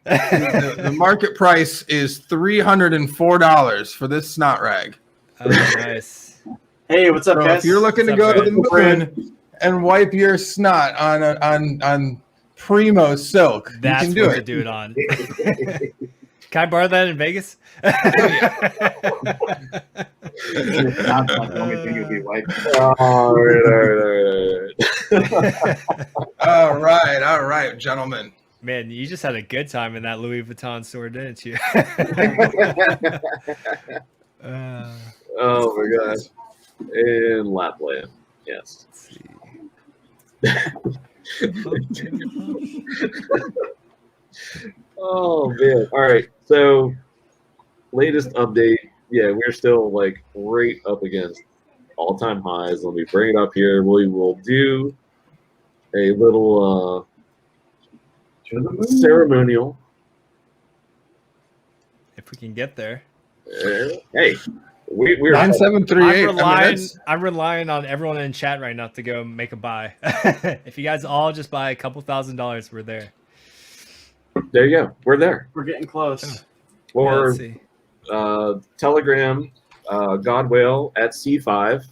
The market price is $304 for this snot rag. Oh, nice. Hey, what's up, So guys? if you're looking to go to the moon and wipe your snot on Primo silk, That's you can do what it. to do it on. Can I borrow that in Vegas? All right, gentlemen. Man, you just had a good time in that Louis Vuitton store, didn't you? Oh my gosh. In Lapland, yes. Oh man. All right. So latest update. Yeah, we're still like right up against all-time highs. Let me bring it up here. We will do a little ceremonial. If we can get there. Hey, we're 9738. I'm relying on everyone in chat right now to go make a buy. If you guys all just buy a couple $1,000s, we're there. There you go. We're there. We're getting close. Or let's see. Telegram, Godwale at C5.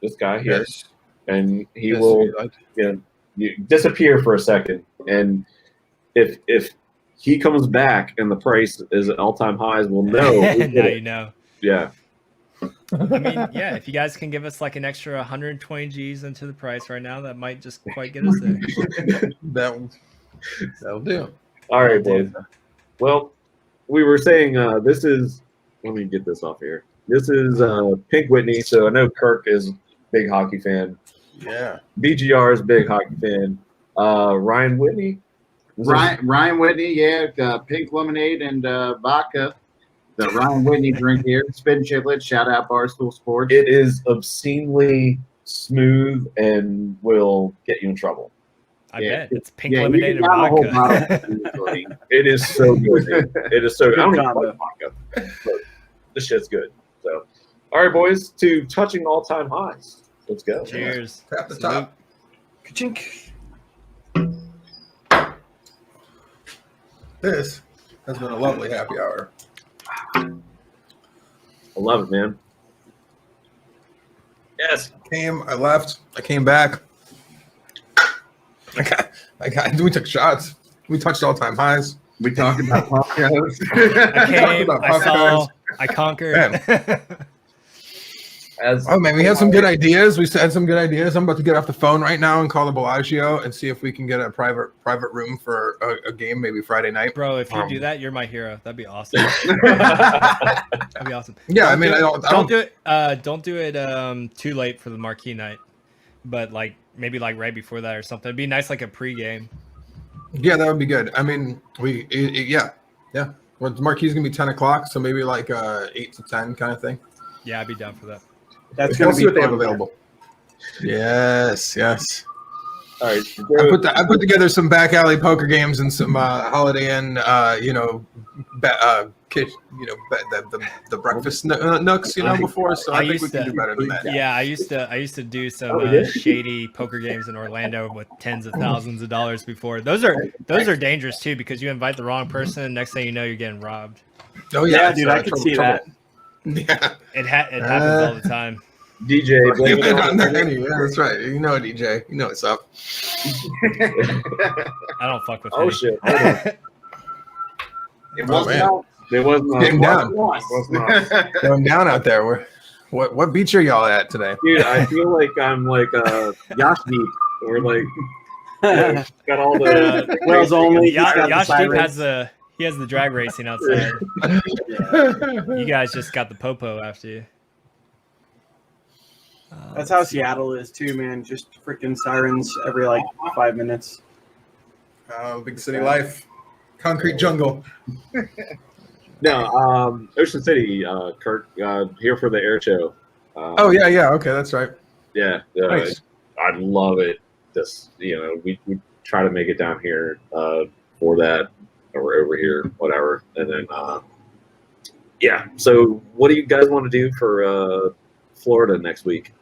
This guy here, Yes. and he Yes, will you disappear for a second. And if he comes back and the price is at all-time highs, we'll know. Now you know. Yeah. I mean, yeah, if you guys can give us like an extra 120 G's into the price right now, that might just quite get us there. That'll do. All right, boys. Well, we were saying this is. Let me get this off here. This is Pink Whitney. So I know Kirk is a big hockey fan. Yeah. BGR is a big hockey fan. Ryan Whitney. Ryan Whitney, yeah, pink lemonade and vodka. The Ryan Whitney drink here. Spin Chiclet, shout out Barstool Sports. It is obscenely smooth and will get you in trouble. I bet it's pink Yeah, lemonade and you can down the whole vodka. bottle. It is so good. Dude. It is so good. I don't even combo. like vodka, but this shit's good. So, all right, boys, to touching all-time highs. Let's go. Cheers. Tap the top. Ka-chink. This has been a lovely happy hour. I love it, man. Yes. I left. I came back. We took shots. We touched all-time highs. We talked about podcasts. I came, About I saw, Popeyes. I conquered. Oh man, we had some good ideas. We had some good ideas. I'm about to get off the phone right now and call the Bellagio and see if we can get a private room for a game, maybe Friday night. Bro, if you do that, you're my hero. That'd be awesome. That'd be awesome. Yeah, Don't do it too late for the marquee night, but like maybe like right before that or something. It'd be nice, like a pregame. Yeah, that would be good. I mean, yeah. Well, the marquee's gonna be 10 o'clock, so maybe like 8 to 10 kind of thing. Yeah, I'd be down for that. That's going We'll to see be what they have fun. available. Yes. All right. I put together some back alley poker games and some Holiday Inn, the breakfast nooks, before. So I think we can do better than that. Yeah, I used to do some shady poker games in Orlando with tens of thousands of dollars before. Those are dangerous too because you invite the wrong person, and next thing you know, you're getting robbed. Oh Yeah, dude, I can see that. Yeah. It happens all the time. DJ, blame it on Yeah, that's right. You know, DJ, you know what's up. I don't fuck with Oh Henny. shit! Hold on. It Oh, wasn't man. out. It wasn't Getting down. It was not. Going down out there. What beach are y'all at today? Dude, I feel like I'm like Yashdeep. We're like got all the Wells only. He's got the Yashdeep sirens. has the drag racing outside. You guys just got the popo after you. That's how Seattle is too, man. Just freaking sirens every like 5 minutes. Big city life. Concrete jungle. No, Ocean City, Kirk, here for the air show. Yeah. Okay, that's right. Yeah, Nice. I love it. This, we try to make it down here for that, or over here, whatever. And then, yeah. So, what do you guys want to do for Florida next week?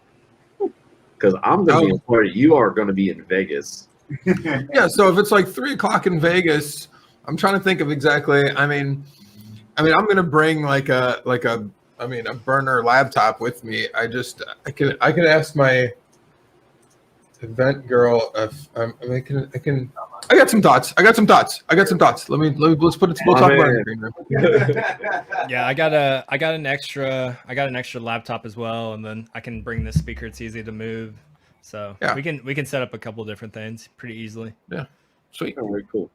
Because I'm going to be in Florida. You are going to be in Vegas. Yeah, so if it's like 3 o'clock in Vegas, I'm trying to think of exactly. I mean, I'm gonna bring like a burner laptop with me. I could ask my event girl if I can. I got some thoughts. Let's talk about it. Yeah, I got an extra laptop as well, and then I can bring this speaker. It's easy to move, so Yeah. we can set up a couple different things pretty easily. Yeah, sweet. Oh, very cool.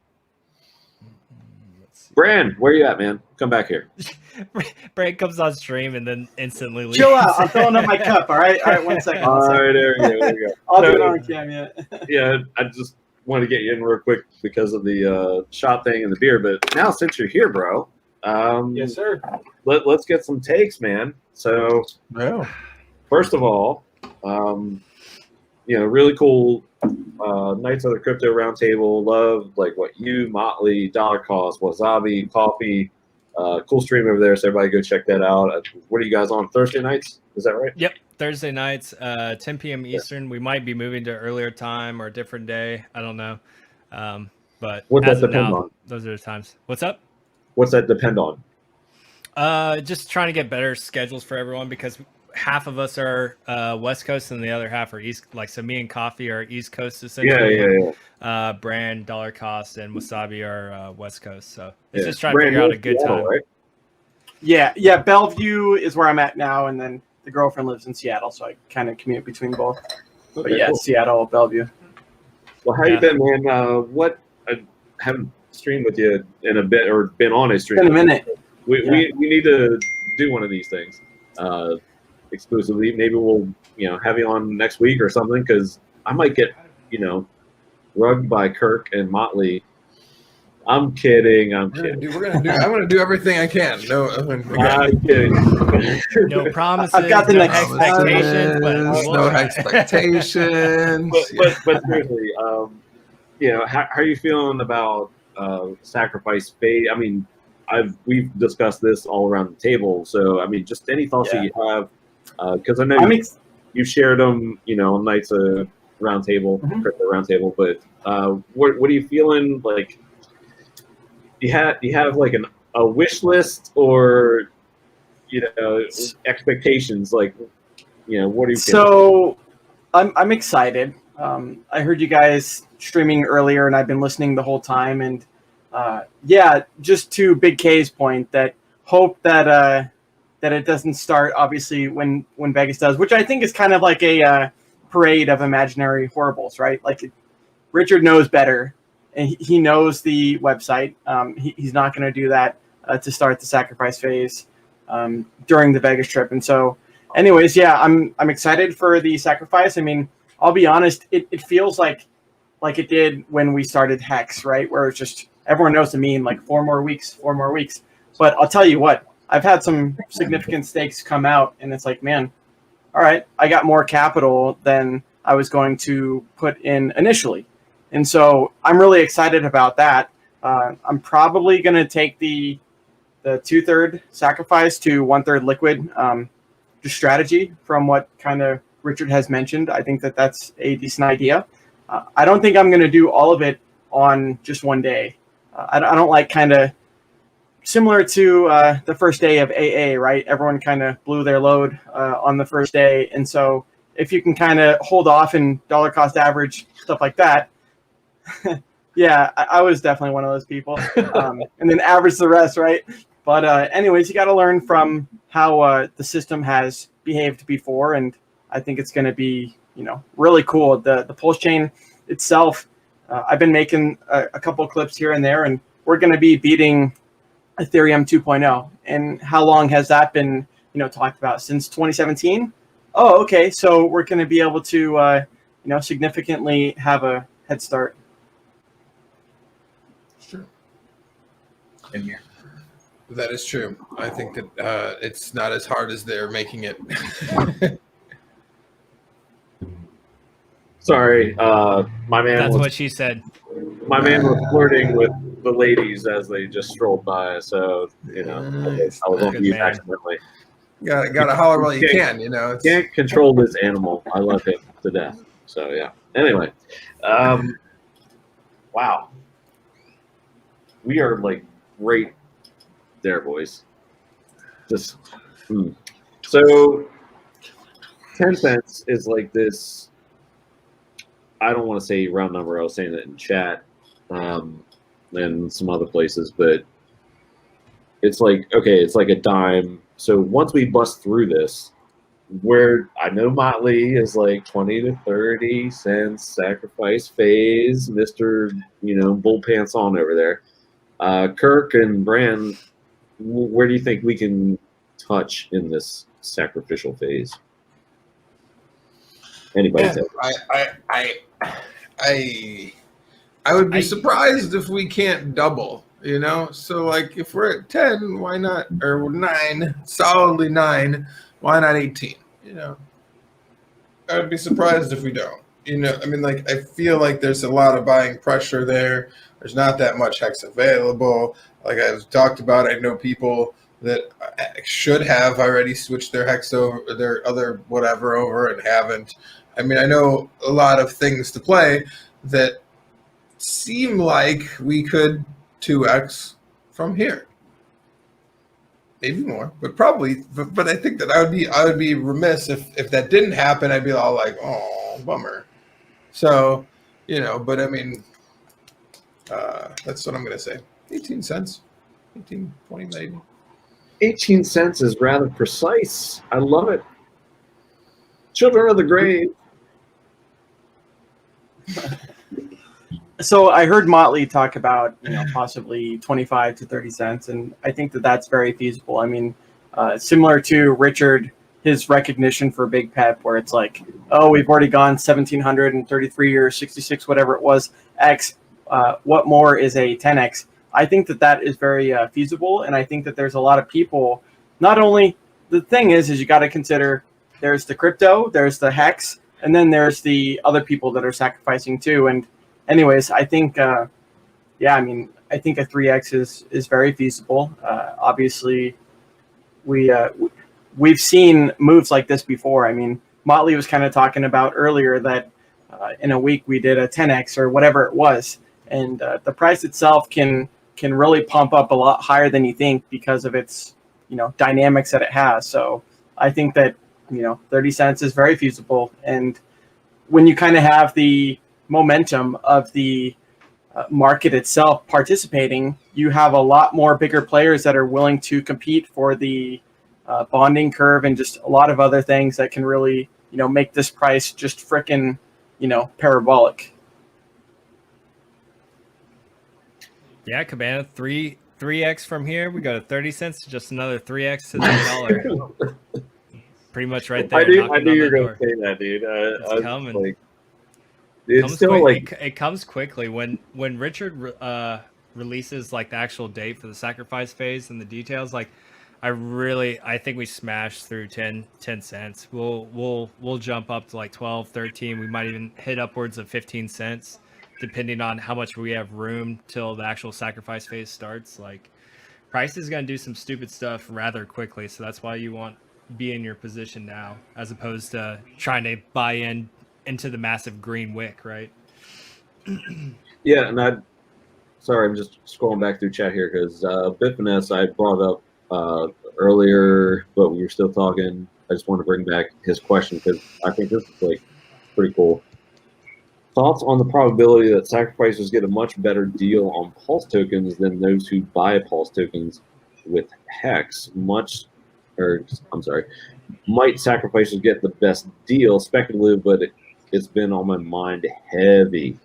Bran, where you at, man? Come back here. Bran comes on stream and then instantly leaves. Chill out. I'm filling up my cup. All right, 1 second. All right, there we go. I'll do it on cam. Yeah. Yeah, I just wanted to get you in real quick because of the shot thing and the beer. But now, since you're here, bro, Yes, sir. let's get some takes, man. So, Yeah. first of all, really cool. Knights of the Crypto Roundtable. Love like what you, Motley, Dollar Cost, Wasabi, Coffee. Cool stream over there. So everybody go check that out. What are you guys on Thursday nights? Is that right? Yep, Thursday nights, 10 p.m. Eastern. We might be moving to earlier time or a different day. I don't know. But What's as that of depend now, on? those are the times. What's up? What's that depend on? Just trying to get better schedules for everyone because half of us are West Coast and the other half are East. Like, so me and Coffee are East Coast essentially. Yeah. Brand, Dollar Cost, and Wasabi are West Coast. So it's Yeah. just trying to figure out a good Seattle, time. right? Yeah. Bellevue is where I'm at now, and then the girlfriend lives in Seattle, so I kind of commute between both. But Okay, yeah, cool. Seattle, Bellevue. Well, how you been, man? I haven't streamed with you in a bit, or been on a stream. It's been a minute. We need to do one of these things exclusively. Maybe we'll have you on next week or something, because I might get rugged by Kirk and Motley. I'm kidding. I'm gonna do everything I can. No, I'm kidding. No promises. I've got the no next expectations. But no expectations. but seriously, how are you feeling about sacrifice fate? I mean, we've discussed this all around the table. So I mean, just any thoughts that you have, because I know you shared them, on Nights of Roundtable, Crypto Roundtable. But what are you feeling like? Do you have like a wish list or expectations? Like, what are you feeling? So I'm excited. I heard you guys streaming earlier, and I've been listening the whole time. And just to Big K's point, that hope that it doesn't start obviously when Vegas does, which I think is kind of like a parade of imaginary horribles, right? Like Richard knows better, and he knows the website. He's not going to do that to start the sacrifice phase during the Vegas trip. And so, anyways, I'm excited for the sacrifice. I mean, I'll be honest, it feels like it did when we started Hex, right? Where it's just everyone knows the meme, like 4 more weeks. But I'll tell you what, I've had some significant stakes come out, and it's like, man, all right, I got more capital than I was going to put in initially. And so I'm really excited about that. I'm probably going to take the 2/3 sacrifice to 1/3 liquid strategy from what kind of Richard has mentioned. I think that's a decent idea. I don't think I'm going to do all of it on just one day. I don't like kind of similar to the first day of AA, right? Everyone kind of blew their load on the first day. And so if you can kind of hold off and dollar cost average, stuff like that, I was definitely one of those people. And then average the rest, right? But anyways, you got to learn from how the system has behaved before, and I think it's going to be really cool. The pulse chain itself, I've been making a couple clips here and there, and we're going to be beating Ethereum 2.0. And how long has that been talked about? Since 2017? Oh, okay. So we're going to be able to significantly have a head start. Sure. And yeah, that is true. I think that it's not as hard as they're making it. Sorry, my man. That's what she said. My man was flirting with the ladies as they just strolled by. So I was on mute accidentally. Got to holler while you can. Can't control this animal. I love him to death. So yeah. Anyway, wow. we are like right there, boys. Just so 10 cents is like this. I don't want to say round number. I was saying that in chat and some other places, but it's like, okay, it's like a dime. So once we bust through this, where I know Motley is like 20 to 30 cents sacrifice phase, Mr. Bull Pants on over there. Kirk and Brand, where do you think we can touch in this sacrificial phase? Anybody? I would be surprised if we can't double, So like if we're at 10, why not, or 9, solidly 9, why not 18? I would be surprised if we don't. I mean, like, I feel like there's a lot of buying pressure there. There's not that much hex available. Like I've talked about, I know people that should have already switched their hex over, their other whatever over, and haven't. I mean, I know a lot of things to play that seem like we could 2x from here. Maybe more, but probably. But I think that I would be remiss if that didn't happen. I'd be all like, oh, bummer. So, But I mean, that's what I'm gonna say. 18 cents, 18, 20 maybe. 18 cents is rather precise. I love it. Children of the grave. So I heard Motley talk about possibly 25 to 30 cents, and I think that that's very feasible. I mean, similar to Richard, his recognition for Big Pep, where it's like, oh, we've already gone 1,733 or 66, whatever it was, X. What more is a 10X? I think that that is very feasible, and I think that there's a lot of people. Not only the thing is you got to consider there's the crypto, there's the hex, and then there's the other people that are sacrificing too. And anyways, I think, I think a 3x is very feasible. Obviously, we've seen moves like this before. I mean, Motley was kind of talking about earlier that in a week we did a 10x or whatever it was, and the price itself can really pump up a lot higher than you think because of its dynamics that it has. So I think that 30 cents is very feasible, and when you kind of have the momentum of the market itself participating, you have a lot more bigger players that are willing to compete for the bonding curve and just a lot of other things that can really make this price just frickin' parabolic. Yeah, Cabana, 3x from here. We go to 30 cents, just another 3x to the dollar. Pretty much right there. I knew you were going to say that, dude. It's coming. Like, it's still like it comes quickly when Richard releases like the actual date for the sacrifice phase and the details. Like, I think we smashed through 10 cents. We'll jump up to like 12, 13. We might even hit upwards of 15 cents, depending on how much we have room till the actual sacrifice phase starts. Like, price is going to do some stupid stuff rather quickly, so that's why you want to be in your position now, as opposed to trying to buy into the massive green wick, right? Yeah, and I'm just scrolling back through chat here because Bifiness I brought up earlier, but we were still talking. I just want to bring back his question because I think this is like pretty cool. Thoughts on the probability that sacrificers get a much better deal on pulse tokens than those who buy pulse tokens with hex? Might sacrificers get the best deal? Speculative, but it's been on my mind heavy.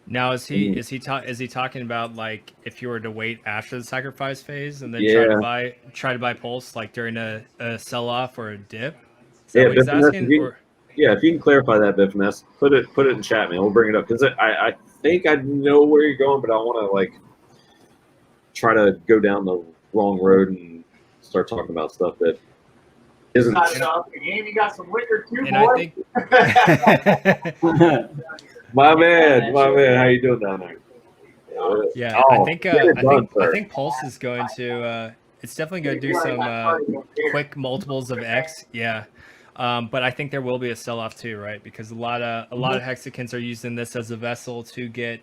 Now, is he talking about like if you were to wait after the sacrifice phase and then try to buy pulse like during a sell off or a dip? Is that what he's asking? Yeah, if you can clarify that, Bifiness, put it in chat, man. We'll bring it up because I think I know where you're going, but I want to like try to go down the wrong road and start talking about stuff that isn't. You got some liquor too, And boy. I think my man, how you doing down there? Yeah, I think Pulse is going to. It's definitely going to do some quick multiples of X. Yeah. But I think there will be a sell-off too, right? Because a lot of Hexicans are using this as a vessel to get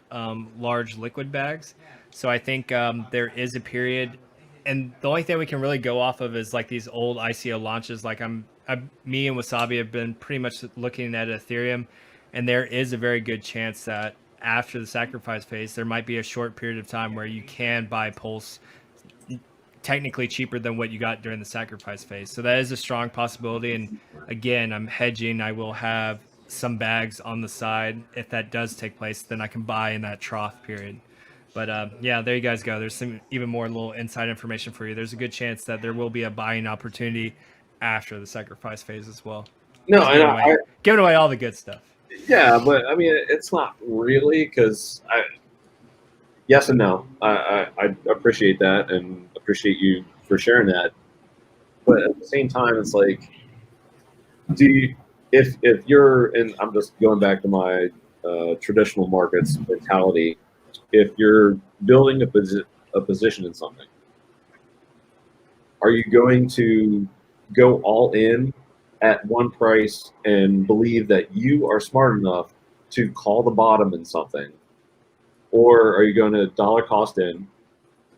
large liquid bags. So I think there is a period, and the only thing we can really go off of is like these old ICO launches. Like me and Wasabi have been pretty much looking at Ethereum, and there is a very good chance that after the sacrifice phase, there might be a short period of time where you can buy Pulse technically cheaper than what you got during the sacrifice phase. So that is a strong possibility. And again, I'm hedging. I will have some bags on the side. If that does take place, then I can buy in that trough period. But yeah, there you guys go. There's some even more little inside information for you. There's a good chance that there will be a buying opportunity after the sacrifice phase as well. No, Just and giving away all the good stuff. yeah, but I mean, it's not really because yes and no. I appreciate that and appreciate you for sharing that. But at the same time, it's like, if you're, and I'm just going back to my traditional markets mentality, if you're building a position in something, are you going to go all in at one price and believe that you are smart enough to call the bottom in something? Or are you going to dollar cost in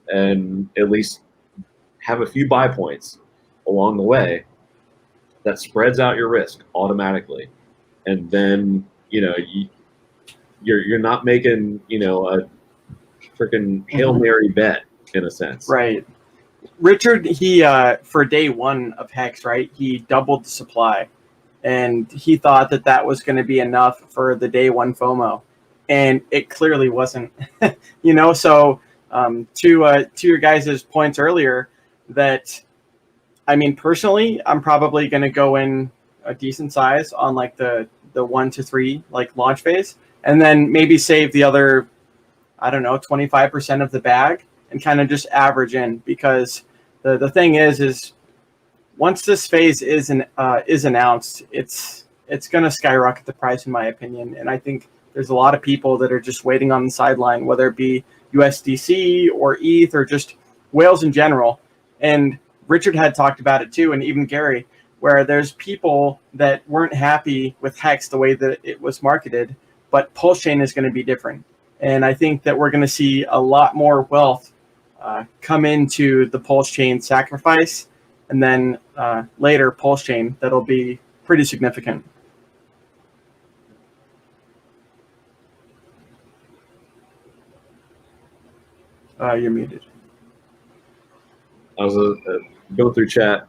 and at least have a few buy points along the way that spreads out your risk automatically? And then, you're not making, a freaking Hail Mary bet in a sense. Right. Richard, he for day one of Hex, right, he doubled the supply, and he thought that was going to be enough for the day one FOMO, and it clearly wasn't. So to your guys' points earlier, that I mean, personally, I'm probably going to go in a decent size on like the 1 to 3 like launch phase, and then maybe save the other, I don't know, 25% of the bag and kind of just average in, because the thing is once this phase is announced, it's going to skyrocket the price, in my opinion. And I think there's a lot of people that are just waiting on the sideline, whether it be USDC or ETH or just whales in general. And Richard had talked about it too, and even Gary, where there's people that weren't happy with Hex the way that it was marketed, but Pulse Chain is going to be different. And I think that we're going to see a lot more wealth come into the Pulse Chain sacrifice, and then later Pulse Chain that'll be pretty significant. You're muted. I was going through chat.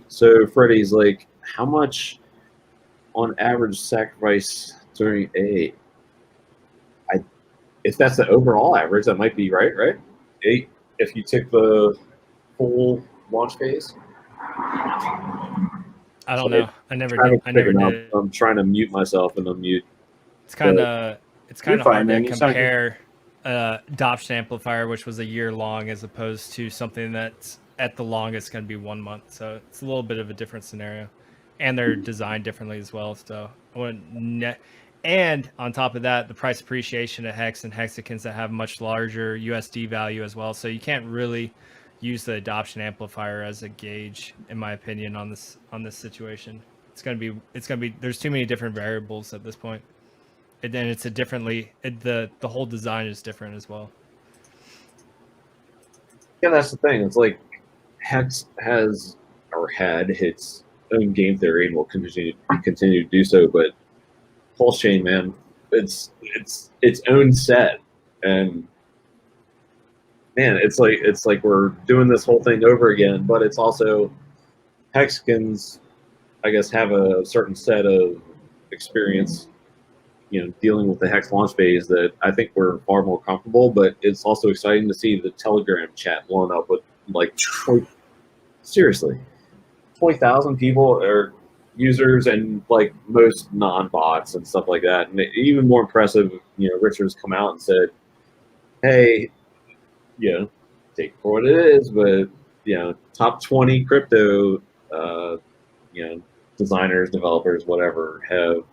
So Freddie's like, how much on average sacrifice during A? If that's the overall average, that might be right? 8 if you took the full launch phase. I don't know. I never did. I'm trying to mute myself and unmute. It's kind of fine, hard man. to compare adoption amplifier, which was a year long, as opposed to something that's at the longest going to be 1 month. So it's a little bit of a different scenario, and they're designed differently as well. So and on top of that, the price appreciation of Hex and Hexicans that have much larger USD value as well. So you can't really use the adoption amplifier as a gauge, in my opinion, on this situation. It's gonna be there's too many different variables at this point, and then it's the whole design is different as well. Yeah, that's the thing. It's like Hex has or had its own game theory and will continue to do so, but Pulse Chain, man, it's its own set, and man, it's like we're doing this whole thing over again. But it's also Hexicans, I guess, have a certain set of experience, dealing with the Hex launch phase that I think we're far more comfortable. But it's also exciting to see the Telegram chat blowing up with seriously 20,000 people or users, and like most non-bots and stuff like that. And even more impressive, Richard's come out and said, hey, take it for what it is, but top 20 crypto designers, developers, whatever, have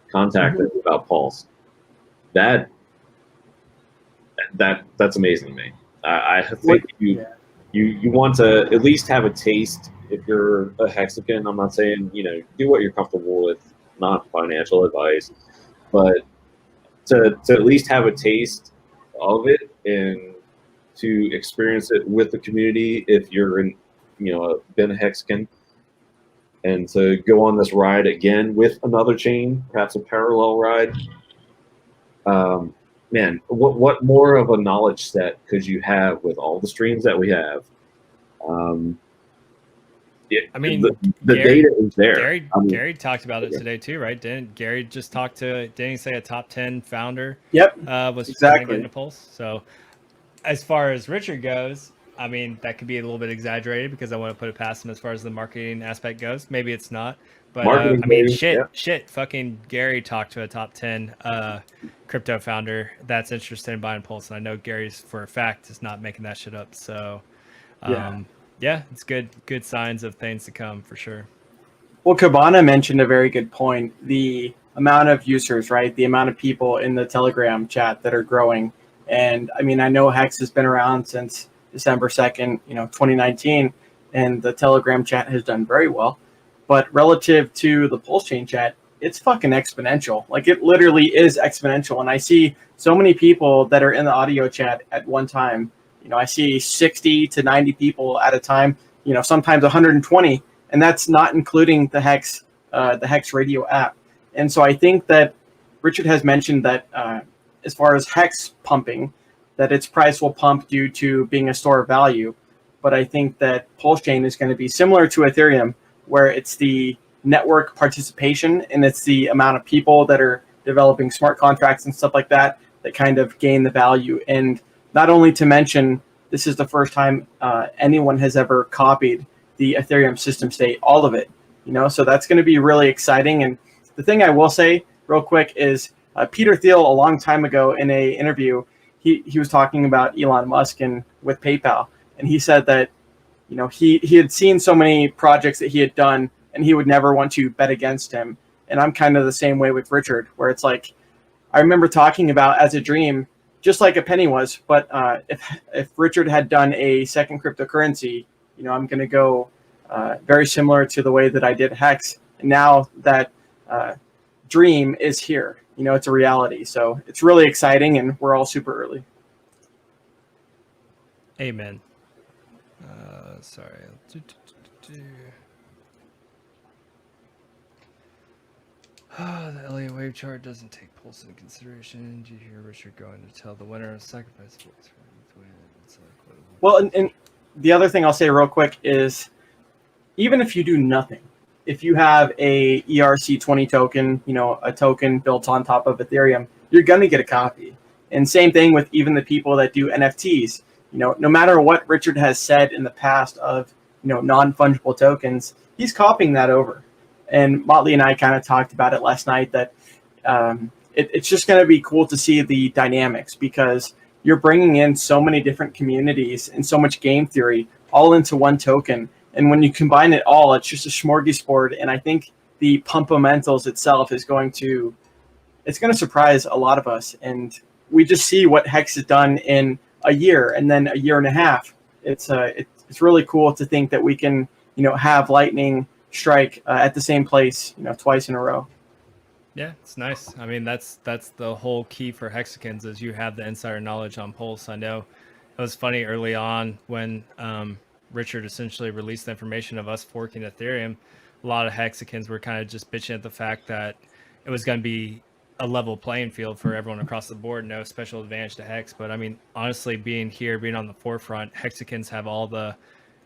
contacted about Pulse. That's amazing to me. I think you want to at least have a taste if you're a Hexican, I'm not saying, do what you're comfortable with, not financial advice, but to at least have a taste of it and to experience it with the community if you're been a Hexican, and to go on this ride again with another chain, perhaps a parallel ride. Man, what more of a knowledge set could you have with all the streams that we have? I mean, the data is there. Gary talked about it today too, right? Didn't Gary just didn't he say a top 10 founder? Yep. Was exactly trying to get into Pulse. So as far as Richard goes, I mean, that could be a little bit exaggerated because I want to put it past him as far as the marketing aspect goes. Maybe it's not, but I mean, shit, fucking Gary talked to a top 10 crypto founder that's interested in buying Pulse, and I know Gary's for a fact is not making that shit up. So yeah, it's good signs of things to come for sure. Well, Cabana mentioned a very good point. The amount of users, right? The amount of people in the Telegram chat that are growing. And I mean, I know Hex has been around since December 2nd, 2019, and the Telegram chat has done very well. But relative to the Pulse Chain chat, it's fucking exponential. Like, it literally is exponential. And I see so many people that are in the audio chat at one time. I see 60 to 90 people at a time, sometimes 120, and that's not including the Hex radio app. And so I think that Richard has mentioned that as far as Hex pumping, that its price will pump due to being a store of value. But I think that Pulse Chain is going to be similar to Ethereum, where it's the network participation and it's the amount of people that are developing smart contracts and stuff like that that kind of gain the value. And not only to mention, this is the first time anyone has ever copied the Ethereum system state, all of it, so that's going to be really exciting. And the thing I will say real quick is Peter Thiel, a long time ago in a interview, he was talking about Elon Musk and with PayPal. And he said that, he had seen so many projects that he had done and he would never want to bet against him. And I'm kind of the same way with Richard, where it's like, I remember talking about as a dream, just like a penny was, but if Richard had done a second cryptocurrency, I'm going to go very similar to the way that I did Hex. And now that dream is here, it's a reality. So it's really exciting, and we're all super early. Amen. Sorry. The Elliott wave chart doesn't take Pulse into consideration. Did you hear Richard going to tell the winner of sacrifice? Well, and the other thing I'll say real quick is, even if you do nothing, if you have a ERC20 token, a token built on top of Ethereum, you're going to get a copy. And same thing with even the people that do NFTs. No matter what Richard has said in the past of, non-fungible tokens, he's copying that over. And Motley and I kind of talked about it last night that it's just going to be cool to see the dynamics, because you're bringing in so many different communities and so much game theory all into one token. And when you combine it all, it's just a smorgasbord. And I think the Pumpamentals itself is going to surprise a lot of us. And we just see what Hex has done in a year and then a year and a half. It's really cool to think that we can, have Lightning strike at the same place, twice in a row. Yeah, it's nice. I mean, that's the whole key for Hexicans, is you have the insider knowledge on Pulse. I know it was funny early on when Richard essentially released the information of us forking Ethereum. A lot of Hexicans were kind of just bitching at the fact that it was going to be a level playing field for everyone across the board, no special advantage to Hex. But I mean, honestly, being on the forefront, Hexicans have all the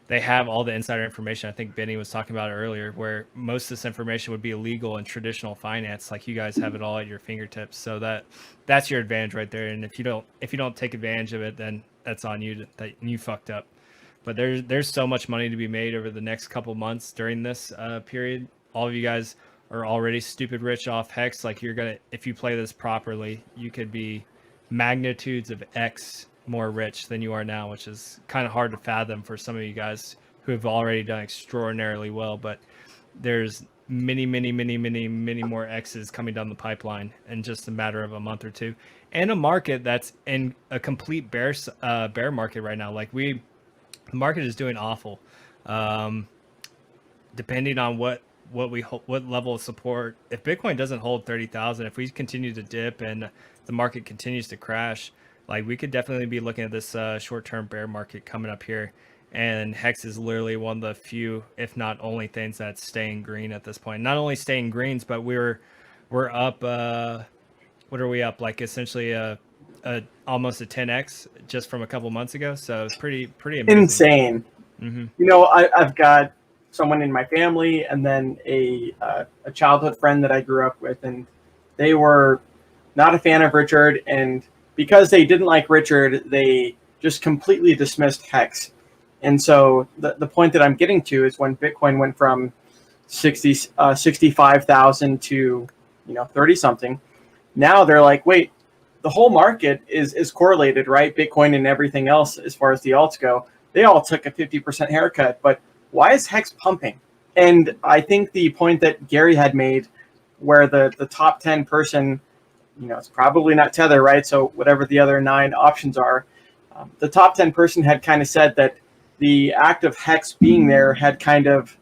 insider information. I think Benny was talking about it earlier, where most of this information would be illegal in traditional finance. Like, you guys have it all at your fingertips. So that's your advantage right there. And if you don't take advantage of it, then that's on you, that you fucked up. But there's so much money to be made over the next couple months during this period. All of you guys are already stupid rich off Hex. Like, if you play this properly, you could be magnitudes of X more rich than you are now, which is kind of hard to fathom for some of you guys who have already done extraordinarily well. But there's many more X's coming down the pipeline in just a matter of a month or two, and a market that's in a complete bear market right now. Like, the market is doing awful. depending on what level of support, if Bitcoin doesn't hold 30,000, if we continue to dip and the market continues to crash, like we could definitely be looking at this short-term bear market coming up here. And Hex is literally one of the few, if not only, things that's staying green at this point. Not only staying greens, but we're up. What are we up? Like essentially almost a 10x just from a couple months ago. So it's pretty amazing. Insane. Mm-hmm. You know, I've got someone in my family and then a childhood friend that I grew up with, and they were not a fan of Richard. And because they didn't like Richard, they just completely dismissed Hex. And so the point that I'm getting to is when Bitcoin went from 65,000 to 30 something. Now they're like, wait, the whole market is correlated, right? Bitcoin and everything else as far as the alts go. They all took a 50% haircut, but why is Hex pumping? And I think the point that Gary had made, where the top 10 person, it's probably not Tether, right? So whatever the other 9 options are, the top 10 person had kind of said that the act of Hex being there had kind of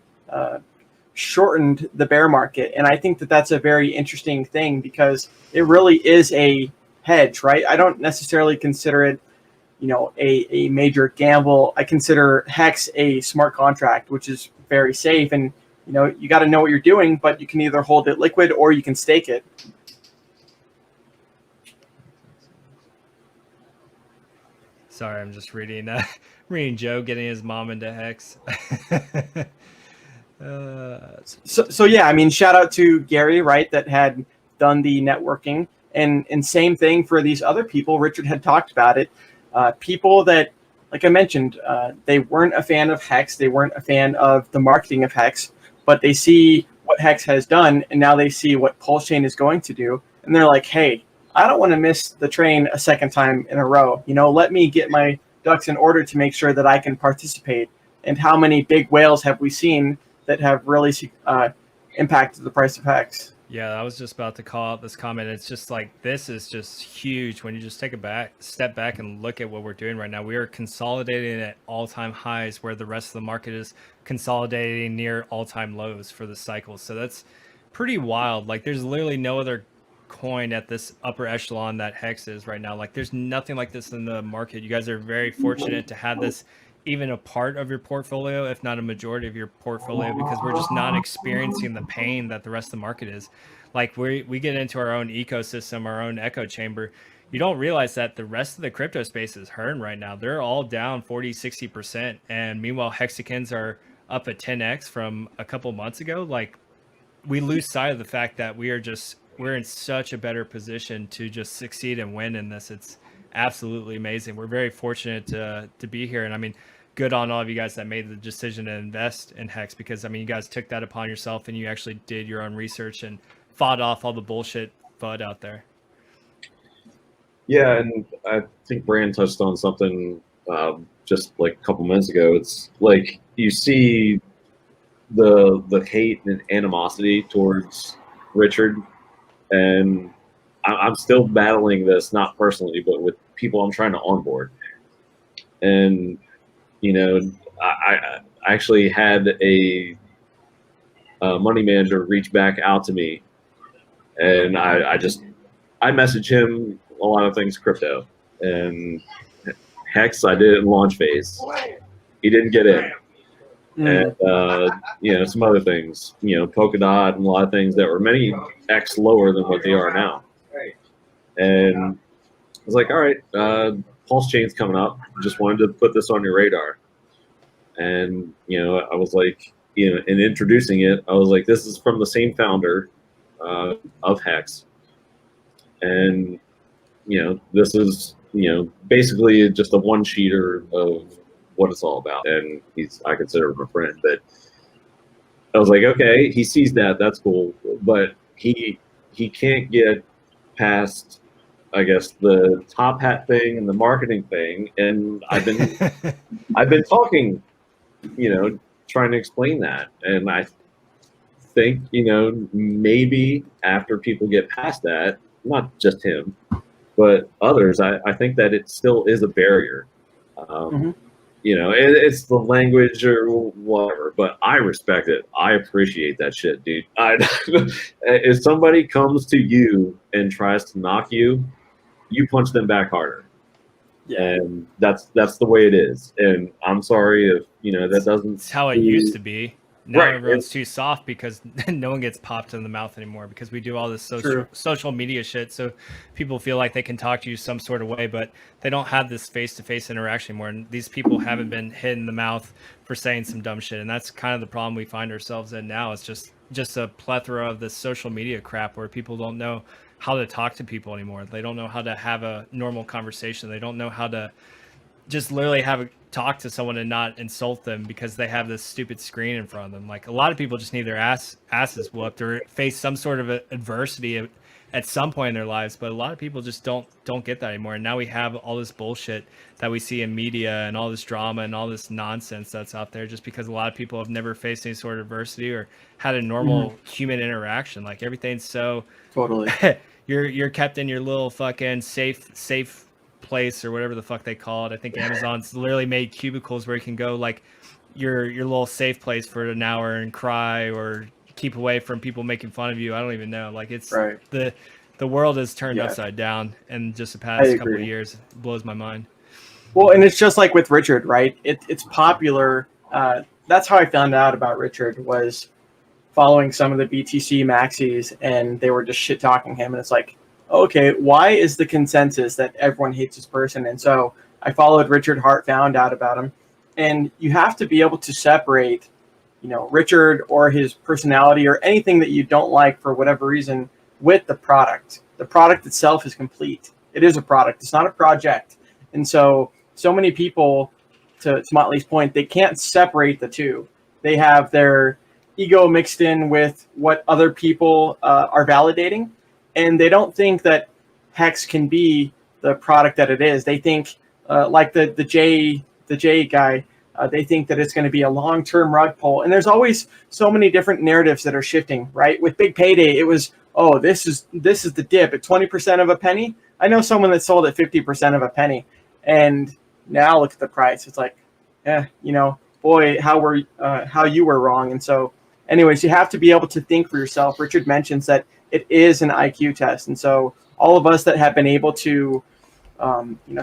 shortened the bear market. And I think that that's a very interesting thing because it really is a hedge, right? I don't necessarily consider it, a major gamble. I consider Hex a smart contract, which is very safe. And, you got to know what you're doing, but you can either hold it liquid or you can stake it. Sorry, I'm just reading Joe getting his mom into Hex. So yeah, I mean, shout out to Gary, right, that had done the networking, and same thing for these other people. Richard had talked about it. People that, like I mentioned, they weren't a fan of Hex, they weren't a fan of the marketing of Hex, but they see what Hex has done, and now they see what Pulse Chain is going to do, and they're like, hey, I don't want to miss the train a second time in a row. Let me get my ducks in order to make sure that I can participate. And how many big whales have we seen that have really impacted the price of Hex? Yeah, I was just about to call out this comment. It's just like, this is just huge when you just take a step back and look at what we're doing right now. We are consolidating at all-time highs where the rest of the market is consolidating near all-time lows for the cycle. So that's pretty wild. Like, there's literally no other coin at this upper echelon that Hex is right now. Like, there's nothing like this in the market. You guys are very fortunate to have this even a part of your portfolio, if not a majority of your portfolio, because we're just not experiencing the pain that the rest of the market is. Like, we get into our own ecosystem, our own echo chamber. You don't realize that the rest of the crypto space is hurting right now. They're all down 40-60%, and meanwhile Hexicans are up at 10x from a couple months ago. Like, we lose sight of the fact that we're in such a better position to just succeed and win in this. It's absolutely amazing. We're very fortunate to be here. And I mean, good on all of you guys that made the decision to invest in Hex, because I mean, you guys took that upon yourself and you actually did your own research and fought off all the bullshit FUD out there. Yeah, and I think Brand touched on something just like a couple minutes ago. It's like you see the hate and animosity towards Richard, and I'm still battling this, not personally, but with people I'm trying to onboard. And I actually had a money manager reach back out to me, and I messaged him a lot of things crypto, and Hex I did it in launch phase. He didn't get in. And some other things, Polkadot and a lot of things that were many X lower than what they are now. And I was like, all right, Pulse Chain's coming up. Just wanted to put this on your radar. And I was like, in introducing it, I was like, this is from the same founder of Hex, and this is basically just a one-sheeter of what it's all about. And I consider him a friend, but I was like, okay, he sees that, that's cool, but he can't get past, I guess, the top hat thing and the marketing thing. And I've been talking, trying to explain that. And I think, maybe after people get past that, not just him, but others, I think that it still is a barrier. it's the language or whatever, but I respect it. I appreciate that shit, dude. If somebody comes to you and tries to knock you, you punch them back harder. Yeah. And that's the way it is. And I'm sorry if, that doesn't. It's how it used to be. Now Right. everyone's too soft because no one gets popped in the mouth anymore because we do all this social media shit. So people feel like they can talk to you some sort of way, but they don't have this face-to-face interaction anymore. And these people haven't been hit in the mouth for saying some dumb shit. And that's kind of the problem we find ourselves in now. It's just a plethora of this social media crap where people don't know how to talk to people anymore. They don't know how to have a normal conversation. They don't know how to just literally talk to someone and not insult them because they have this stupid screen in front of them. Like, a lot of people just need their asses whooped or face some sort of adversity at some point in their lives, but a lot of people just don't get that anymore. And now we have all this bullshit that we see in media and all this drama and all this nonsense that's out there just because a lot of people have never faced any sort of adversity or had a normal human interaction. Like, everything's so Totally. you're kept in your little fucking safe place or whatever the fuck they call it. I think Amazon's literally made cubicles where you can go like your little safe place for an hour and cry or keep away from people making fun of you. I don't even know. Like, it's Right. The world has turned upside down in just the past couple of years. It blows my mind. Well, and it's just like with Richard, right? It's popular. That's how I found out about Richard, was following some of the BTC maxis, and they were just shit talking him. And it's like, okay, why is the consensus that everyone hates this person? And so I followed Richard Hart, found out about him. And you have to be able to separate, Richard or his personality or anything that you don't like for whatever reason with the product. The product itself is complete. It is a product. It's not a project. And so many people, to Motley's point, they can't separate the two. They have their ego mixed in with what other people are validating. And they don't think that Hex can be the product that it is. They think, like the J guy, they think that it's going to be a long-term rug pull. And there's always so many different narratives that are shifting, right? With Big Payday, it was, oh, this is the dip at 20% of a penny. I know someone that sold at 50% of a penny, and now look at the price. It's like, boy, how you were wrong. And so, anyways, you have to be able to think for yourself. Richard mentions that it is an IQ test, and so all of us that have been able to,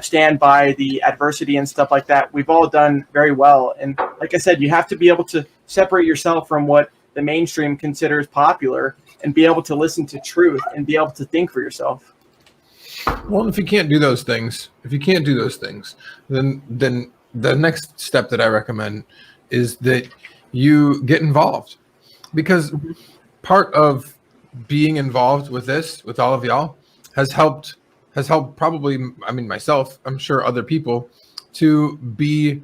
stand by the adversity and stuff like that, we've all done very well. And like I said, you have to be able to separate yourself from what the mainstream considers popular and be able to listen to truth and be able to think for yourself. Well, if you can't do those things, then the next step that I recommend is that you get involved, because part of being involved with this, with all of y'all, has helped probably, myself, I'm sure other people, to be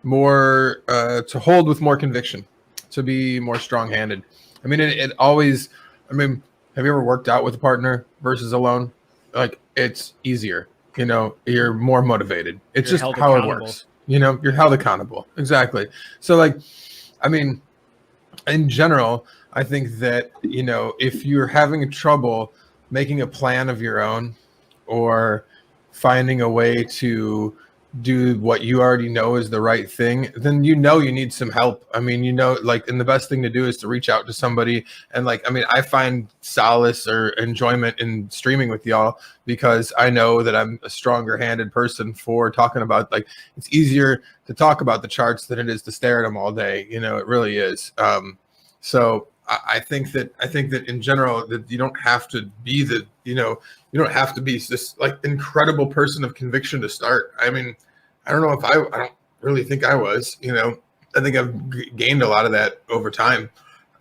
more, to hold with more conviction, to be more strong-handed. It always, have you ever worked out with a partner versus alone? Like, it's easier, you're more motivated. It's just how it works. You're held accountable. Exactly. So in general, I think that, if you're having trouble making a plan of your own or finding a way to do what you already know is the right thing, then you need some help. And the best thing to do is to reach out to somebody. And I find solace or enjoyment in streaming with y'all because I know that I'm a stronger handed person for talking about, it's easier to talk about the charts than it is to stare at them all day. It really is. So I think that in general that you don't have to be you don't have to be this incredible person of conviction to start. I don't know if I don't really think I was, I think I've gained a lot of that over time.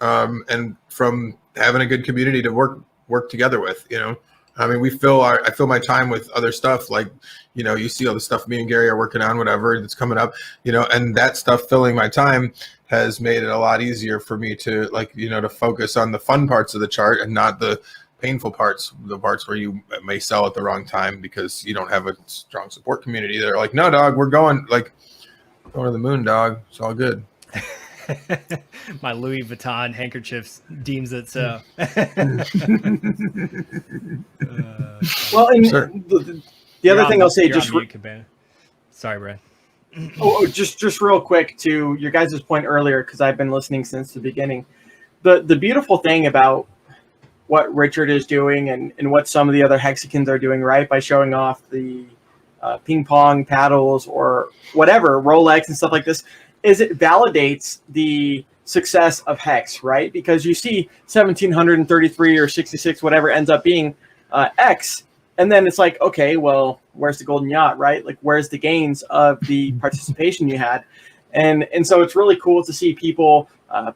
And from having a good community to work together with, I fill my time with other stuff. You see all the stuff me and Gary are working on, whatever that's coming up, and that stuff filling my time has made it a lot easier for me to to focus on the fun parts of the chart and not the painful parts, the parts where you may sell at the wrong time because you don't have a strong support community. They're like, no, dog, we're going to the moon, dog. It's all good. My Louis Vuitton handkerchiefs deems it so. Well, and sure. the other thing I'll say, Cabana. Sorry, Brad. Just real quick to your guys' point earlier, because I've been listening since the beginning. The beautiful thing about what Richard is doing and what some of the other Hexicans are doing, right, by showing off the ping pong paddles or whatever, Rolex and stuff like this, is it validates the success of Hex, right? Because you see 1733 or 66, whatever ends up being X, and then it's like, okay, well, where's the golden yacht, right? Like, where's the gains of the participation you had? And so it's really cool to see people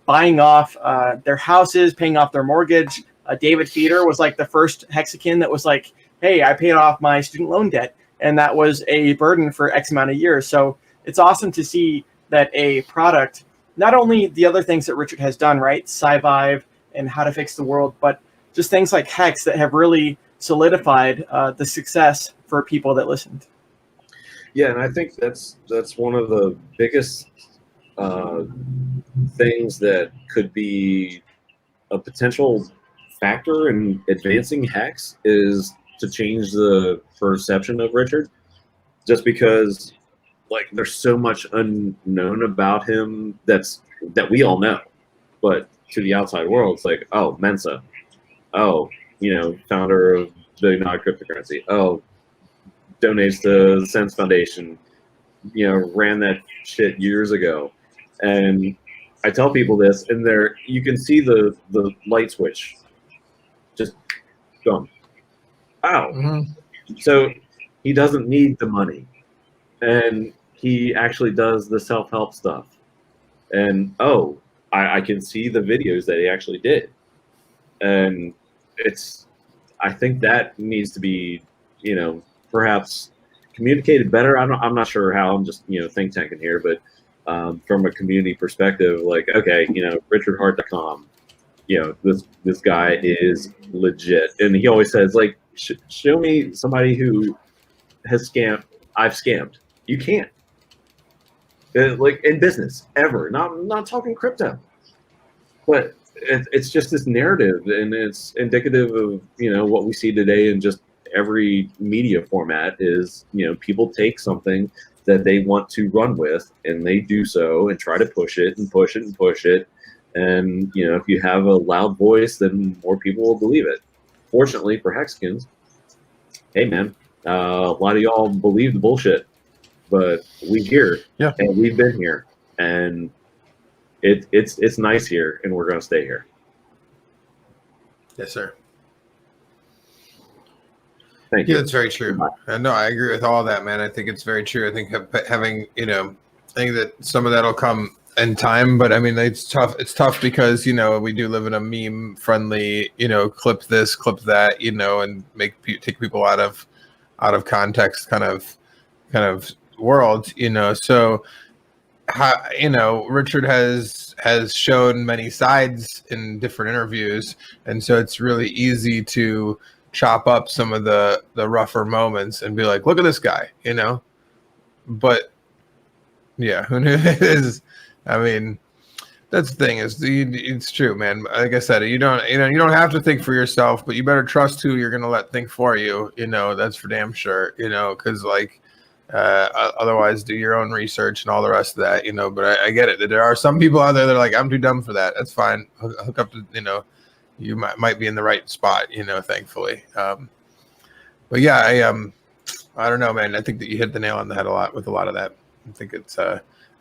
buying off their houses, paying off their mortgage. David Feeder was like the first Hexican that was like, hey, I paid off my student loan debt, and that was a burden for X amount of years. So it's awesome to see that a product, not only the other things that Richard has done, right, Sci-Vive and How to Fix the World, but just things like Hex that have really solidified the success for people that listened. Yeah, and I think that's one of the biggest things that could be a potential factor in advancing Hex is to change the perception of Richard, just because like there's so much unknown about him that we all know, but to the outside world, it's like, oh, Mensa, oh, founder of Billion Dollar Cryptocurrency, oh, donates to the Sense Foundation, ran that shit years ago. And I tell people this, and there you can see the light switch just gone. Wow. Mm-hmm. So he doesn't need the money, and he actually does the self-help stuff. And I can see the videos that he actually did, and I think that needs to be perhaps communicated better. I'm not sure how. I'm just think tanking here, but from a community perspective, like, okay, RichardHart.com, this guy is legit, and he always says, like, show me somebody who has scammed. I've scammed. You can't. Like in business, ever. Not talking crypto, but it's just this narrative, and it's indicative of what we see today in just every media format is people take something that they want to run with, and they do so and try to push it and push it and push it. And if you have a loud voice, then more people will believe it. Fortunately for Hexicans, hey man, a lot of y'all believe the bullshit, but we here, yeah, and we've been here, and it's nice here, and we're gonna stay here. Yes, sir. Thank you. That's very true. No, I agree with all that, man. I think it's very true. I think having, I think that some of that'll come in time, but I mean, it's tough. It's tough because, we do live in a meme friendly, clip this, clip that, and take people out of context kind of world, So, Richard has shown many sides in different interviews. And so it's really easy to chop up some of the rougher moments and be like, look at this guy, but yeah, who knew it is? I mean, that's the thing is it's true, man. Like I said, you don't have to think for yourself, but you better trust who you're going to let think for you. That's for damn sure, cause like, otherwise do your own research and all the rest of that, but I get it. There are some people out there that are like, I'm too dumb for that. That's fine. Hook up to, you might be in the right spot, thankfully. But yeah, I don't know, man. I think that you hit the nail on the head with a lot of that. I think it's,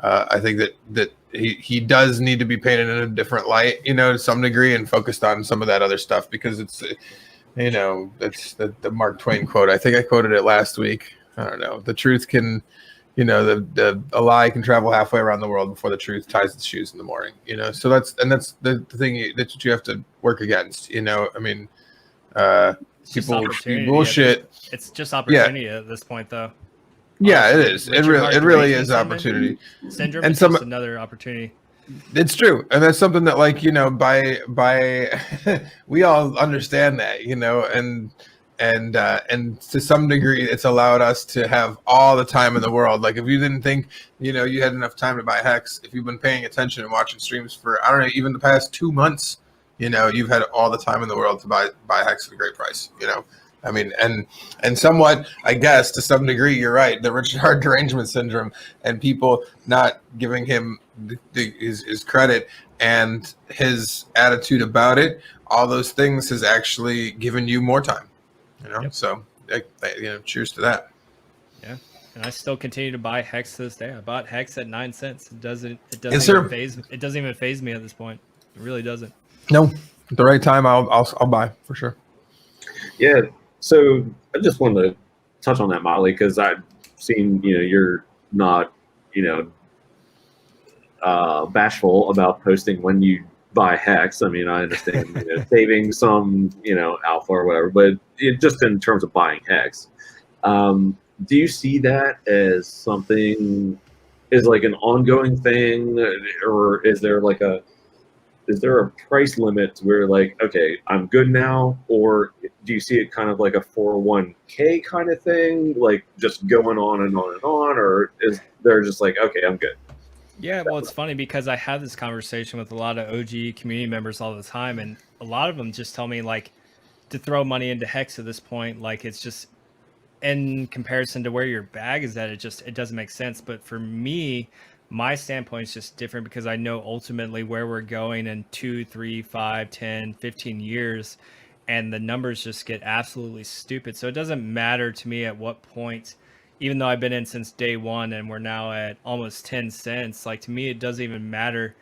I think that he does need to be painted in a different light, to some degree, and focused on some of that other stuff, because it's, that's the Mark Twain quote. I think I quoted it last week. I don't know. The truth can, a lie can travel halfway around the world before the truth ties its shoes in the morning, So that's the thing that you have to work against, I mean, people bullshit. It's just opportunity at this point, though. Yeah, it is. It really is opportunity. Syndrome is just another opportunity. It's true, and that's something that, like, by we all understand that, and to some degree, it's allowed us to have all the time in the world. Like, if you didn't think, you had enough time to buy Hex, if you've been paying attention and watching streams for, I don't know, even the past 2 months, you've had all the time in the world to buy Hex at a great price, I mean, and somewhat, I guess, to some degree, you're right. The Richard derangement syndrome and people not giving him his credit and his attitude about it, all those things has actually given you more time. Yep. So cheers to that. Yeah, and I still continue to buy Hex to this day. I bought Hex at 9 cents. It doesn't even faze me at this point. It really doesn't. No, at the right time, I'll buy for sure. Yeah. So I just wanted to touch on that, Motley, because I've seen, you're not, bashful about posting when you buy Hex. I mean, I understand saving some, alpha or whatever, but just in terms of buying Hex, do you see that as something, is like an ongoing thing, or is there a price limit where like, okay, I'm good now, or do you see it kind of like a 401k kind of thing, like just going on and on and on, or is there just like, okay, I'm good? Yeah, well, it's funny because I have this conversation with a lot of OG community members all the time, and a lot of them just tell me like to throw money into Hex at this point, like it's just in comparison to where your bag is at, it doesn't make sense. But for me, my standpoint is just different because I know ultimately where we're going in 2, 3, 5, 10, 15 years, and the numbers just get absolutely stupid. So it doesn't matter to me at what point, even though I've been in since day one and we're now at almost 10 cents, like to me, it doesn't even matter.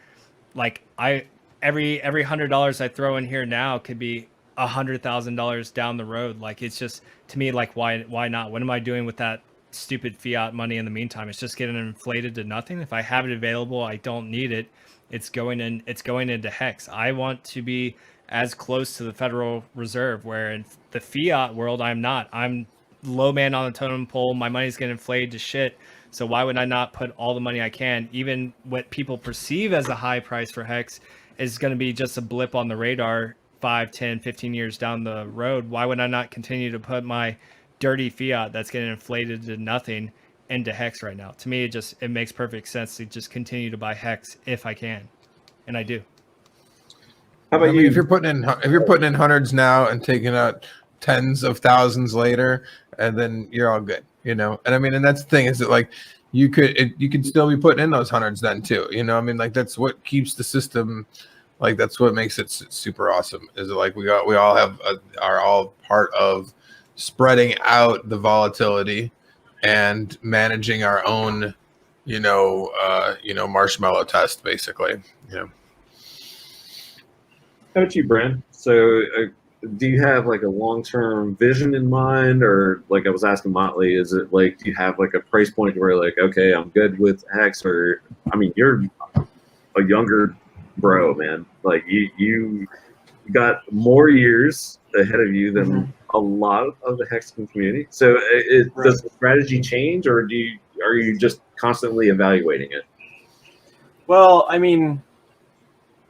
Like every $100 I throw in here now could be $100,000 down the road. Like it's just, to me, like why not? What am I doing with that stupid fiat money in the meantime? It's just getting inflated to nothing. If I have it available, I don't need it. It's going into Hex. I want to be as close to the Federal Reserve, where in the fiat world, I'm not. I'm low man on the totem pole. My money's getting inflated to shit. So why would I not put all the money I can? Even what people perceive as a high price for Hex is going to be just a blip on the radar 5, 10, 15 years down the road. Why would I not continue to put my dirty fiat that's getting inflated to nothing into Hex right now? To me, it makes perfect sense to just continue to buy Hex if I can, and I do. How about you? If you're putting in hundreds now and taking out tens of thousands later, and then you're all good, And I mean, and that's the thing, is that like you could still be putting in those hundreds then too, I mean, like that's what keeps the system, like that's what makes it super awesome. Is it like we all are all part of spreading out the volatility and managing our own, marshmallow test, basically. How about you, Brent? So do you have like a long-term vision in mind, or like I was asking Motley, is it like, do you have like a price point where like, okay, I'm good with Hex? Or I mean, you're a younger bro, man. Like you got more years ahead of you than a lot of the Hexican community. So does the strategy change, or are you just constantly evaluating it? Well, I mean,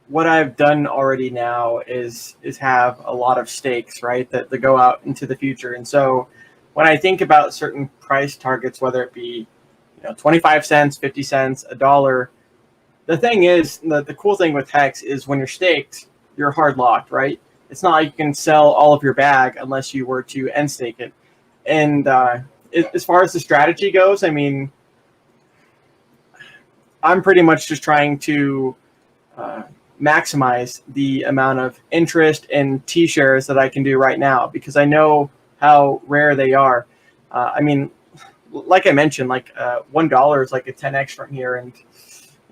what I've done already now is have a lot of stakes, right, that go out into the future. And so when I think about certain price targets, whether it be 25 cents, 50 cents, $1, the thing is, the cool thing with Hex is when you're staked, you're hard locked, right? It's not like you can sell all of your bag unless you were to end stake it. And as far as the strategy goes, I mean, I'm pretty much just trying to maximize the amount of interest in T-shares that I can do right now, because I know how rare they are. I mean, like I mentioned, like $1 is like a 10x from here. And,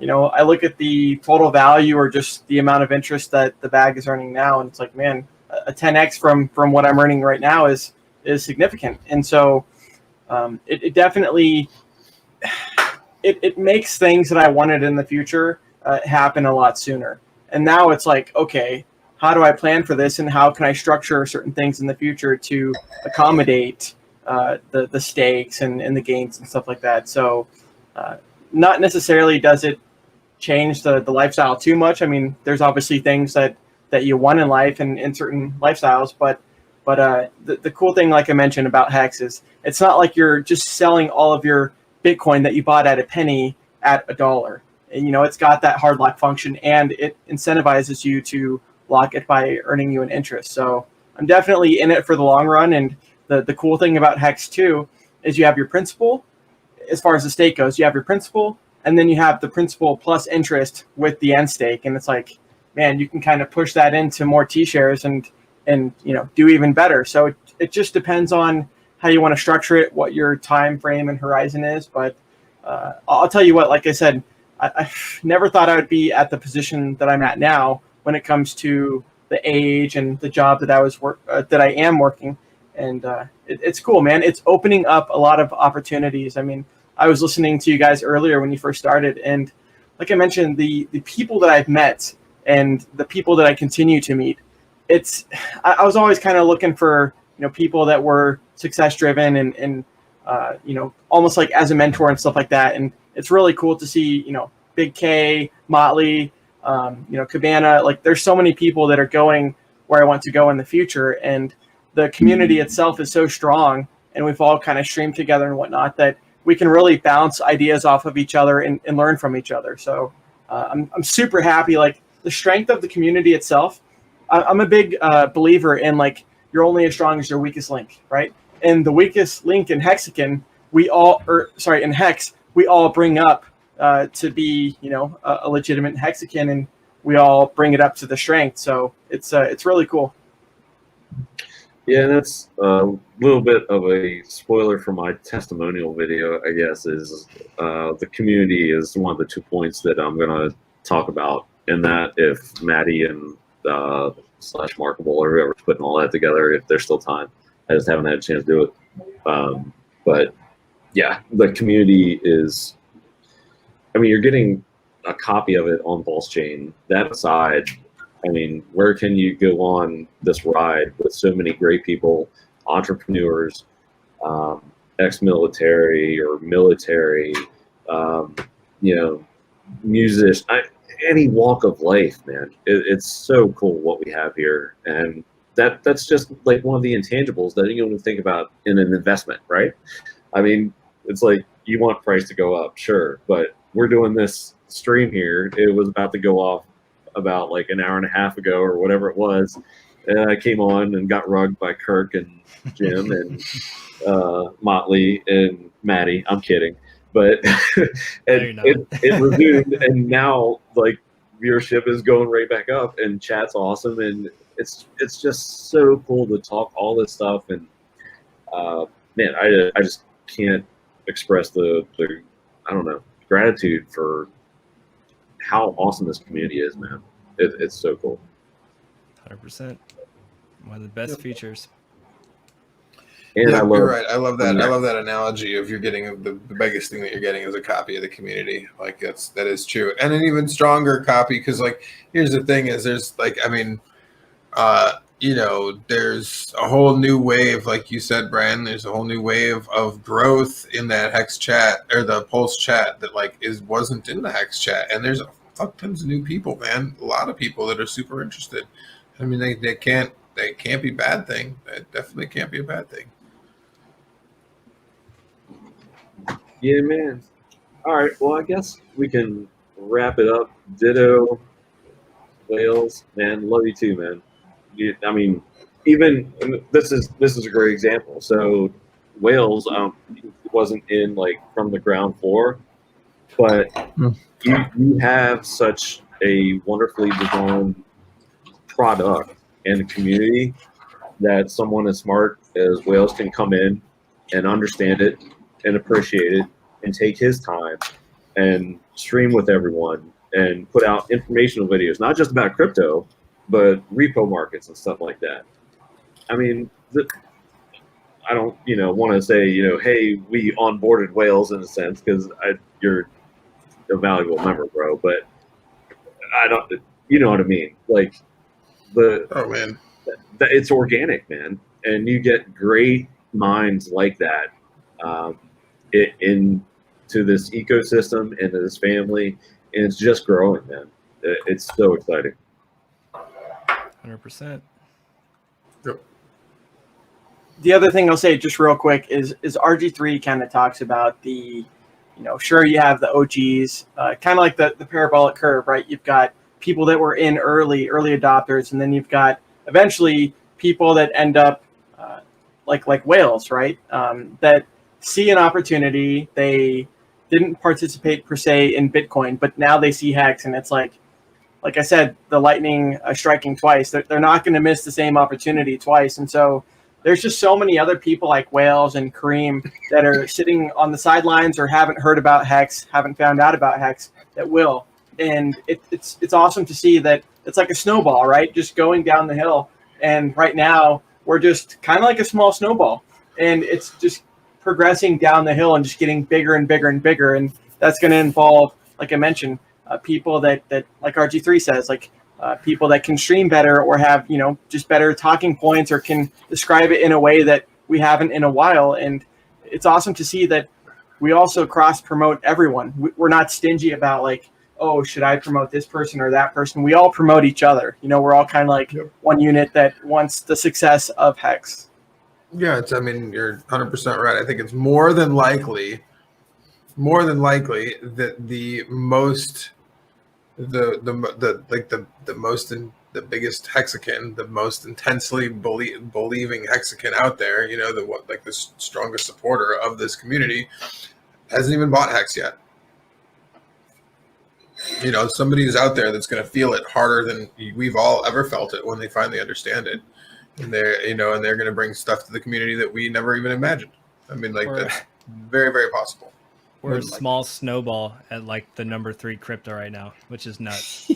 I look at the total value or just the amount of interest that the bag is earning now, and it's like, man, a 10x from what I'm earning right now is significant. And so it definitely, it makes things that I wanted in the future happen a lot sooner. And now it's like, okay, how do I plan for this, and how can I structure certain things in the future to accommodate the stakes and the gains and stuff like that. So not necessarily does it change the lifestyle too much. I mean, there's obviously things that you want in life and in certain lifestyles, but the cool thing, like I mentioned about Hex, is it's not like you're just selling all of your Bitcoin that you bought at a penny at $1. And, it's got that hard lock function, and it incentivizes you to lock it by earning you an interest. So I'm definitely in it for the long run. And the cool thing about Hex too is you have your principal. As far as the stake goes, you have your principal, and then you have the principal plus interest with the end stake, and it's like, man, you can kind of push that into more T-shares and do even better. So it just depends on how you want to structure it, what your time frame and horizon is. But I'll tell you what, like I said, I never thought I would be at the position that I'm at now when it comes to the age and the job that I am working. And it's cool, man. It's opening up a lot of opportunities. I mean, I was listening to you guys earlier when you first started, and like I mentioned, the people that I've met and the people that I continue to meet, I was always kind of looking for people that were success driven and almost like as a mentor and stuff like that. And it's really cool to see Big K, Motley, Cabana. Like, there's so many people that are going where I want to go in the future, and the community itself is so strong, and we've all kind of streamed together and whatnot that we can really bounce ideas off of each other and learn from each other. So I'm super happy. Like, the strength of the community itself, I'm a big believer in, like, you're only as strong as your weakest link, right? And the weakest link in Hexican, in Hex, we all bring up to be, a legitimate Hexican, and we all bring it up to the strength. So it's really cool. Yeah, and that's a little bit of a spoiler for my testimonial video, I guess, is the community is one of the 2 points that I'm going to talk about in that. If Maddie and / Markable or whoever's putting all that together, if there's still time. I just haven't had a chance to do it. But yeah, the community is, I mean, you're getting a copy of it on Pulse Chain. That aside, I mean, where can you go on this ride with so many great people, entrepreneurs, ex-military or military, musicians, any walk of life, man. It's so cool what we have here. And that's just like one of the intangibles that you don't think about in an investment, right? I mean, it's like you want price to go up, sure, but we're doing this stream here. It was about to go off about like an hour and a half ago or whatever it was, and I came on and got rugged by Kirk and Jim and Motley and Maddie. I'm kidding, but and it resumed, and now like viewership is going right back up, and chat's awesome, and it's just so cool to talk all this stuff. And man, I just can't express the I don't know, gratitude for how awesome this community is, man. It's so cool. 100%. One of the best features. And yeah, you're right. I love that. I love that analogy of you're getting the biggest thing that you're getting is a copy of the community. Like that is true, and an even stronger copy, because like here's the thing: is there's like there's a whole new wave, like you said, Brian. There's a whole new wave of growth in that Hex chat or the Pulse chat that wasn't in the Hex chat, and there's fuck tons of new people, man. A lot of people that are super interested. I mean, they can't be bad thing. It definitely can't be a bad thing. Yeah, man. All right. Well, I guess we can wrap it up. Ditto, Wales, man. Love you too, man. I mean, even this is a great example. So Wales wasn't in like from the ground floor, but you have such a wonderfully designed product and community that someone as smart as Wales can come in and understand it and appreciate it and take his time and stream with everyone and put out informational videos, not just about crypto, but repo markets and stuff like that. I mean, I don't, want to say, hey, we onboarded Wales in a sense, because you're a valuable member, bro. But I don't, you know what I mean? Like it's organic, man, and you get great minds like that into this ecosystem, into this family, and it's just growing, man. It's so exciting. 100%. Yep. The other thing I'll say just real quick is RG3 kind of talks about the, sure, you have the OGs, kind of like the parabolic curve, right? You've got people that were in early adopters, and then you've got eventually people that end up like whales, right? That see an opportunity. They didn't participate per se in Bitcoin, but now they see Hex, and it's like I said, the lightning striking twice. They're not going to miss the same opportunity twice. And so there's just so many other people like Wales and Kareem that are sitting on the sidelines or haven't heard about Hex, haven't found out about Hex, that will. And it's awesome to see that it's like a snowball, right? Just going down the hill. And right now we're just kind of like a small snowball, and it's just progressing down the hill and just getting bigger and bigger and bigger. And that's going to involve, like I mentioned, people that like RG3 says, like people that can stream better or have, just better talking points or can describe it in a way that we haven't in a while. And it's awesome to see that we also cross promote everyone. We're not stingy about like, oh, should I promote this person or that person? We all promote each other. We're all kind of like one unit that wants the success of Hex. Yeah, you're 100% right. I think it's more than likely that the biggest Hexican, the most intensely believing Hexican out there, the strongest supporter of this community, hasn't even bought Hex yet. Somebody is out there that's going to feel it harder than we've all ever felt it when they finally understand it, and they're going to bring stuff to the community that we never even imagined. That's very, very possible. We're a small snowball at like the number 3 crypto right now, which is nuts.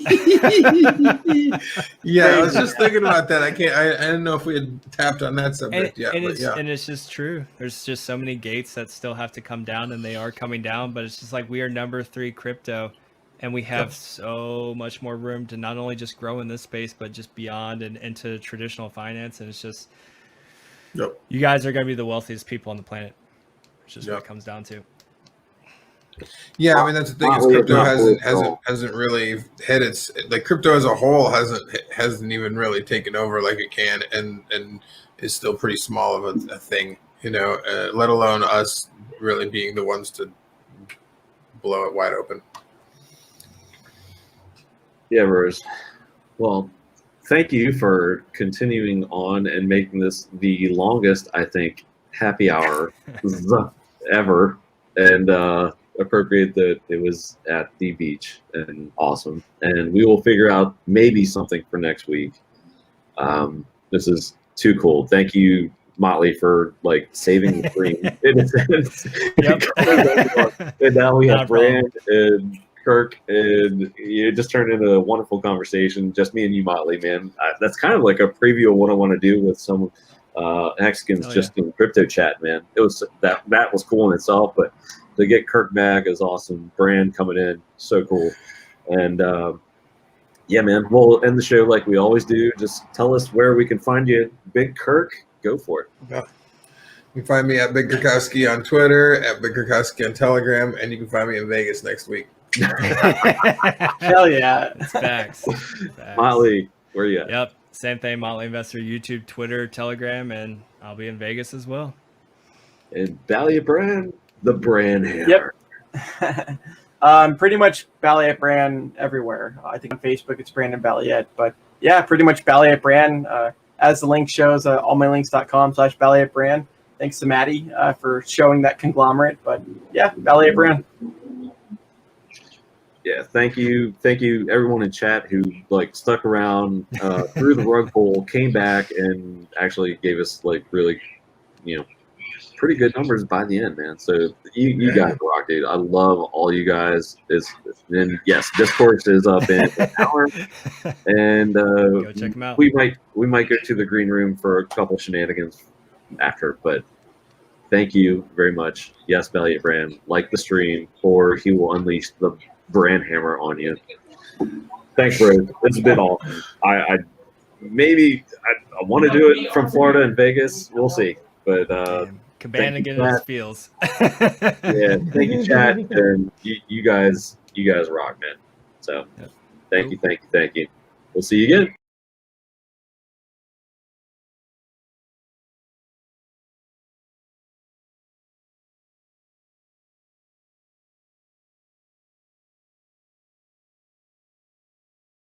Yeah, I was just thinking about that. I didn't know if we had tapped on that subject yet. And it's just true. There's just so many gates that still have to come down, and they are coming down. But it's just like we are number 3 crypto, and we have so much more room to not only just grow in this space, but just beyond and into traditional finance. And it's just, you guys are going to be the wealthiest people on the planet, which is what it comes down to. Yeah, that's the thing. Is crypto hasn't really hit its, like, crypto as a whole hasn't even really taken over like it can, and is still pretty small of a thing, let alone us really being the ones to blow it wide open. Yeah, Rose. Well, thank you for continuing on and making this the longest, I think, happy hour ever, and appropriate that it was at the beach and awesome. And we will figure out maybe something for next week. This is too cool. Thank you, Motley, for like saving the dream in a sense. And now we have Brand and Kirk, and it just turned into a wonderful conversation. Just me and you, Motley, man. That's kind of like a preview of what I want to do with some Hexicans just in crypto chat, man. It was that was cool in itself, but to get Kirk back is awesome. Brand coming in, so cool. And yeah, man, we'll end the show like we always do. Just tell us where we can find you. Big Kirk, go for it. Yeah. You can find me at Big Kurkowski on Twitter, at Big Kurkowski on Telegram, and you can find me in Vegas next week. Hell yeah. It's facts. Motley, where are you at? Yep. Same thing, Motley Investor, YouTube, Twitter, Telegram, and I'll be in Vegas as well. And Ballietbran, the brand hammer. Yep. Pretty much Ballietbran everywhere. I think on Facebook it's Brandon Balliet, but yeah, pretty much Ballietbran. As the link shows, allmylinks.com/Ballietbran. Thanks to Maddie for showing that conglomerate, but yeah, Ballietbran. Yeah, thank you everyone in chat who like stuck around through the rug pull, came back, and actually gave us like really, pretty good numbers by the end, man. So you guys rock, dude. I love all you guys. And yes, Discourse is up in an hour, and go check them out. We might go to the green room for a couple shenanigans after, but thank you very much. Yes, Ballietbran, like the stream, or he will unleash the brand hammer on you. Thanks, bro. It's been awesome. I want to do it from Florida and Vegas. We'll see, but Cabana getting his feels. Yeah, thank you, chat, and you guys rock, man. So thank you. We'll see you again.